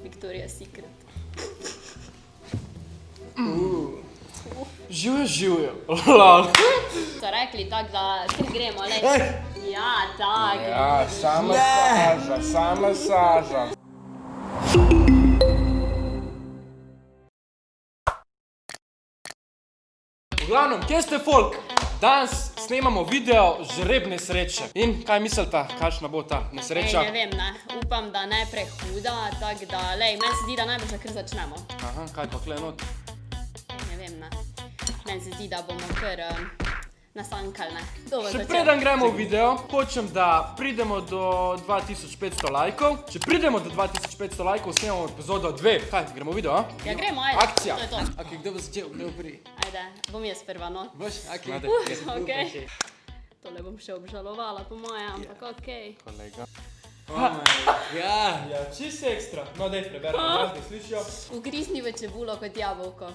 Victoria's Secret. Živjo. Lol. So rekli tako, da kar gremo, lej. Ja, tako. Ja, sama saža. V glavnem, kje ste folk? Danes snemamo video žrebne sreče. In kaj mislite, kakšna bo ta nesreča? Ne vem, ne. Upam, da ne prehuda, tako da, lej, meni se zdi, da najbolj kar začnemo. Aha, kaj pa kle not? Ne vem, ne. Meni se zdi, da bomo kar nasankali, ne. Še preden gremo v video, hočem, da pridemo do 2500 lajkov. Če pridemo do 2500 lajkov, snemamo epizodo 2. Kaj, gremo v video, a? Ja, gremo, ajde. Akcija. To je to. Ok, kdo bo začel? Kdo bo prvi? Ajde, bom jaz prva, no. Boš? Ok. Okej. Tole bom še obžalovala, po moje, ampak okej. Kolega. Oh my god. Ja, čisto ekstra. No, dej, preberem, da slišijo. Ugrizni v čebulo kot jabolko.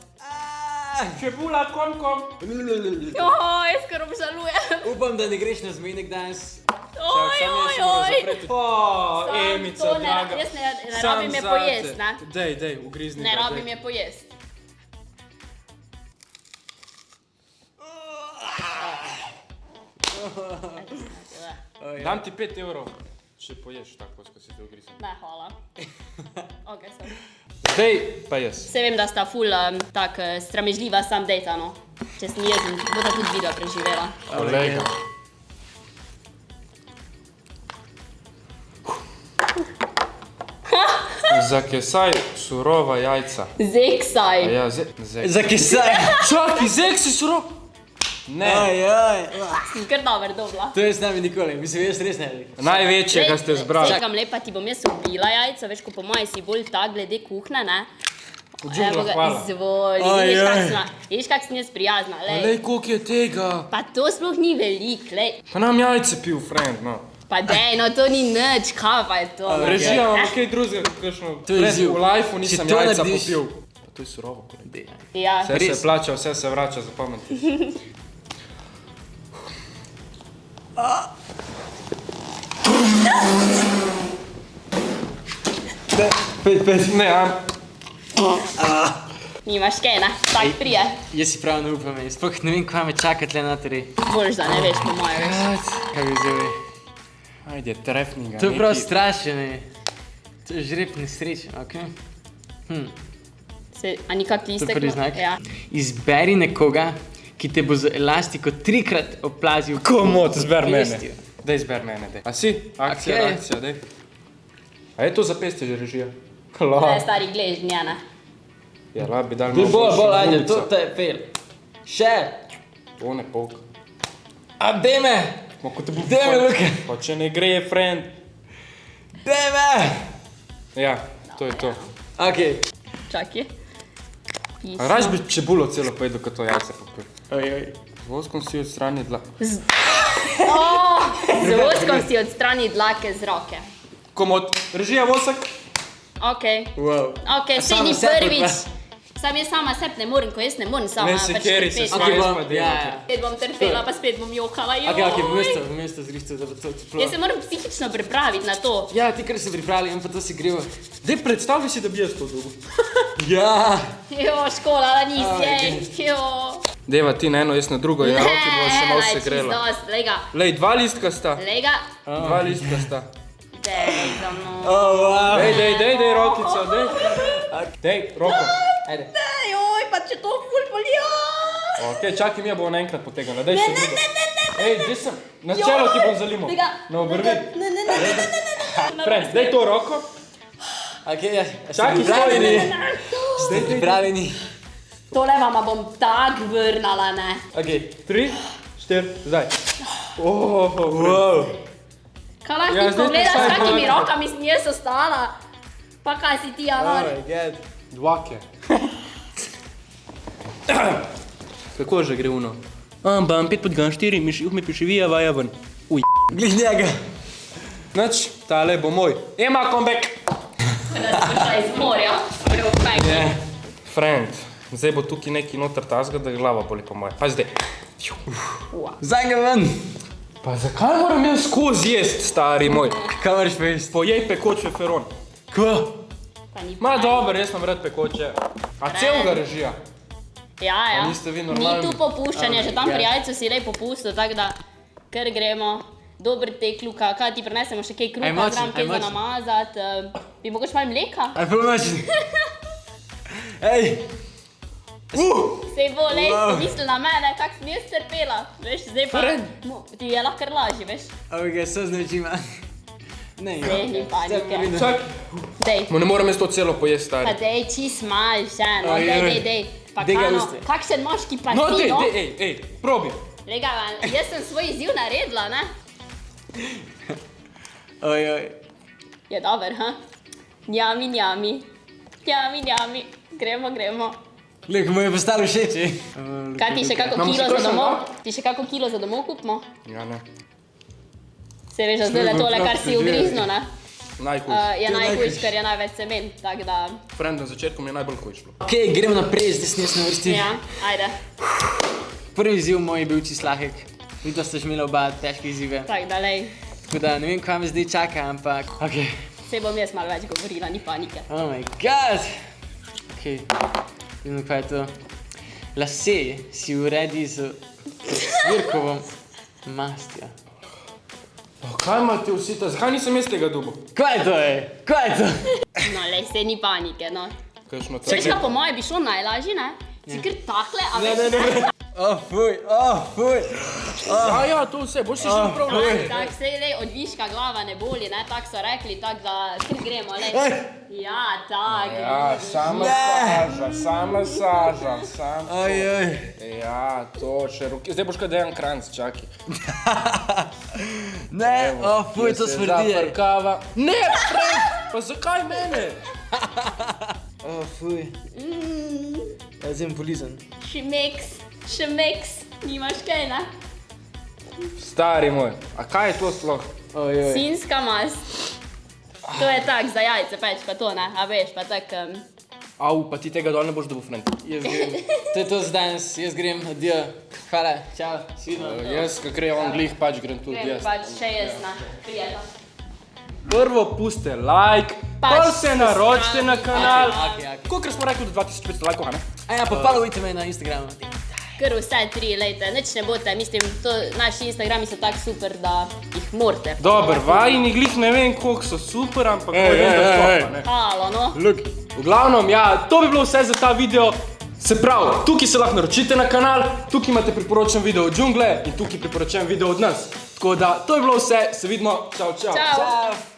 Čebula, kom. Jaz kar obžalujem. Upam, da ne greš na zmenek danes. Oj. Emica, To ne, draga. jaz ne rabim je pojest, ne. Dej, ugrizni. Ne rabim je pojest. Dam ti 5 evrov, če poješ tako, ko si te ugrizni. Ne, hvala. Ok, sorry. Zdaj pa jaz. Se vem, da sta ful tak sramežljiva sam dejta, no. Če sem jezen, bodo tudi video preživela. Kolega. Zakesaj surova jajca. Zeksaj. Ja, Zakisaj. Čakaj, zeksi surov. Ne. Sem kar dober dobla. To je s nami nikoli, mislim, jaz res ne bi. Največjega ste zbrali. Čakam lepa, ti bom jaz ubila jajca, veš, ko po moje si bolj tak glede kuhne, ne? V džunglah, Evo ga, hvala. izvoli, vidiš kak sem jaz prijazna, lej. Lej, koliko je tega. Pa to sploh ni velik, lej. Pa nam jajce pil, friend, no. Pa dej, no to ni nič, kaj pa je to? Režija, imamo kaj drugega, kakšno. To je izziv. V lifeu nisem Če to jajca narediš- popil. To je surovo, kolega. Ja, Vse se plača, vse se vrača, zapomnite. Pet. Ne, nimaš kaj, ne? Tak prije. Jaz si prav ne upam, sploh ne vem, kva me čaka tle notri. Boljš, da ne veš, po moje, veš. Kaj bi zove? Ajde, trefni ga. To je prav strašno. To je žreb nesreče, ok? A nikak ti To je isteklo? prvi znak. Ja. Izberi nekoga, ki te bo z elastiko 3-krat oplazil. Komot, zber mene. pestjo. Dej, zber mene, dej. A si? Akcija, Ok. reakcija, dej. A je to za pestje že režija? Ne, stari, gledaš njena. Ja, la bi dal Bolj, boljšo ajde, gumico. to je fail. Še. To ne polk. A deme! Ma ko te bo Daj me, Luka. Pa če ne gre, friend. Deme! Ja, to je to. Ok. Čakaj. A raž bi čebulo celo pojedel, kot to jajce popil. Oj. Z voskom si odstrani dlak. Z voskom si odstrani dlake z roke. Komot, režija vosek. Okej. Wow. Okej, A sej sama ni sebe prvič. Sam jaz sama sebe ne morem, ko jaz ne morem sama Ne se keri, se trpeti. Ok, svajaš bom, pa ja, delati. ja. Spet bom trpela, pa spet bom jokala, joj. Ok, v mesto zrišču, da bo to toplo. Jaz se moram psihično pripraviti na to. Ja, ti kar se pripravili, pa to si greva. Dej, predstavljaj si, da bi jaz to dobil. Ja. Jo, škola, da nisi, ej. Jo. Deva ti na eno, jaz na drugo, in roki bo še malo se grela. dost, lega. Lej, 2 listka sta. Lega. 2 listka sta. Dej, za mno. Oh, wow. Dej, rokico, dej. Dej, roko. Ajde. Joj, pa če to ful bolijo. Ok, čakaj, mi jo bomo naenkrat potegnali. Dej še drugo. Ej, dej sem, na čelo ti bom zalimo. Na obrvi. Ne. Friend, dej to roko. Ok, ja. Čakaj, stojni. Ste pripravljeni? Tole vama bom tak vrnala, ne. Ok, 3, 4, zdaj. Wow. Kaj lahko Ja, ti zdaj ti pogledaš, vsaj s kakimi dvakrat. rokami sem jaz ostala? Pa kaj si ti, Oh Alor? my god. Dvake. Kako že gre uno? Bam, 5 podgan, 4, mi piše vija, vaja ven. Glih njega. Noč, tale bo moj. Ema, comeback. Da si prišla iz morja. Preopek. Friend, zdaj bo tukaj neki noter tazga, da glava boli po moje. Pa zdaj. Zdaj ga ven. Pa zakaj moram jaz skozi jest, stari moj? Kaj moraš pojesti? Pojej pekoč feferon. Kva? Pa ni Ma fajn. dobro, jaz imam rad pekoče. A celega režija? Ja, ja. A niste vi normalni? Ni tu popuščanja, že tam ja. pri jajcu si lej popustil, tako da kar gremo. Dober tek, Luka, kaj ti prinesemo še kaj kruha, Aj močen, zraven kaj aj za močen. namazati. Bi mogoče malo mleka? Aj pomoči. Ej, Sej bo, lej, Wow. misli na mene, kak sem jaz trpela. Veš, zdaj pa ti je lahko kar lažje, veš. ovega so z očima. Ne, Sej ni panike. Čak, Dej, ne morem jaz to celo pojesti, pa stari. dej, čist mal še, no, Oj, dej, oj. dej, dej. Pa Dej ga kano, uste. kakšen moški pa No, si, no? ej, probi. Lega, jaz sem svoj izziv naredila, ne? oj. Je dober, ha? Njami, njami. Njami, njami. Gremo, gremo. Glej, ko mu je postalo všeč, Kaj ti še kako Imamo kilo še za kakšen, domov? da? Ti še kako kilo za domov kupimo? Ja, ne. Se veš, da zdaj le tole, kar si ugriznil, ne? Najhujš. Je To je najhujš, najhujš. ker je največ semen, tako da... Friend, na začetku mi je najbolj hujšlo. Ok, gremo naprej, zdaj sem jaz na vrsti. Ja, ajde. Prvi izziv moj je bil čisto lahek. Videla ste že imela oba težke izzive. Tako da, lej, Tako da ne vem, kaj me zdaj čaka, ampak... Ok. se bom jaz malo več govorila, ni panike. Oh my god! Ok, vidimo, kaj je to. Lase si uredi z svirkovom mastjo. Kaj imate vsi ta, zakaj nisem jaz tega dubo? Kaj je to, ej? Kaj je to? No, lej, se ni panike, no. Kakšno Veš, to? kaj po moje bi šlo najlažje, ne? Si kar takle, a veš... Oh, fuj, oh, fuj. Ja, to vse, boš si že upravljal. Tako se lej, od viška glava ne boli, ne? Tako so rekli, tako da kar gremo, lej. Ja, tako. Ja, sama saža, sam. Oj. Ja, to še roke. Zdaj boš kaj Dejan Kranc, čakaj. Ne, oh, fuj, to smrdi, ej. Zafrkava. Ne, Frank, pa zakaj mene? Oh, fuj. Ja, zdaj mi polizan. Šmeks, nimaš kaj, ne? Stari moj, a kaj je to sploh? Oj. Svinjska mast. To je tak za jajce peč, pa to, ne? A veš, pa tak... Au, pa ti tega dol ne boš dobil, Frank. Jaz grem. To je to za danes, jaz grem, adijo. Hvala, čau, si vidimo. Jaz, kakor je on glih, pač grem tudi Grem jaz. pač še jaz, ne? Prijetno. Prvo puste like, Pač pol se naročite na kanal. Ok. Kolikor smo rekli do 2500 lajkov, a ne? A ja, pa followujte me na Instagramu. Kar vse tri, lejte, nič ne bote, mislim, to, naši Instagrami so tako super, da jih morate. Dober, vajini glih ne vem koliko so super, ampak vem, da so, a ne? Halo, no? Look, v glavnem, ja, to bi bilo vse za ta video. Se pravi, tukaj se lahko naročite na kanal, tukaj imate priporočen video od džungle in tukaj priporočen video od nas. Tako da, to je bilo vse, se vidimo, čau, čau. Čau. Čau.